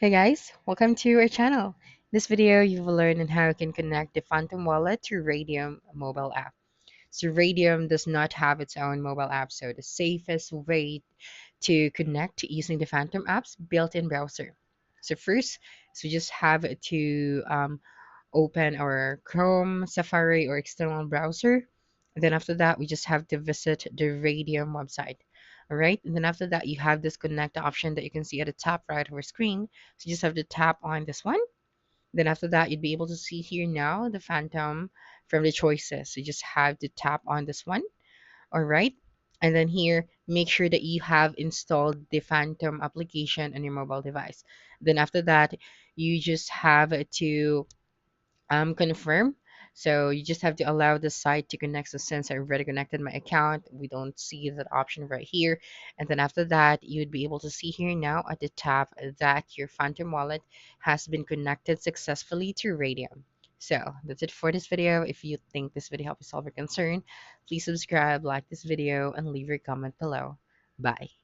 Hey guys, welcome to our channel. In this video, you will learn on how you can connect the Phantom Wallet to Raydium mobile app. So Raydium does not have its own mobile app, so the safest way to connect using the Phantom app's built-in browser. So first, so we just have to open our Chrome, Safari, or external browser. And then after that, we just have to visit the Radium website. All right. And then after that, you have this connect option that you can see at the top right of our screen. So you just have to tap on this one. Then after that, you'd be able to see here now the Phantom from the choices. So you just have to tap on this one. All right. And then here, make sure that you have installed the Phantom application on your mobile device. Then after that, you just have to confirm. So you just have to allow the site to connect. So since I already connected my account, we don't see that option right here. And then after that, you would be able to see here now at the top that your Phantom wallet has been connected successfully to Radium. So that's it for this video. If you think this video helped you solve your concern, please subscribe, like this video, and leave your comment below. Bye.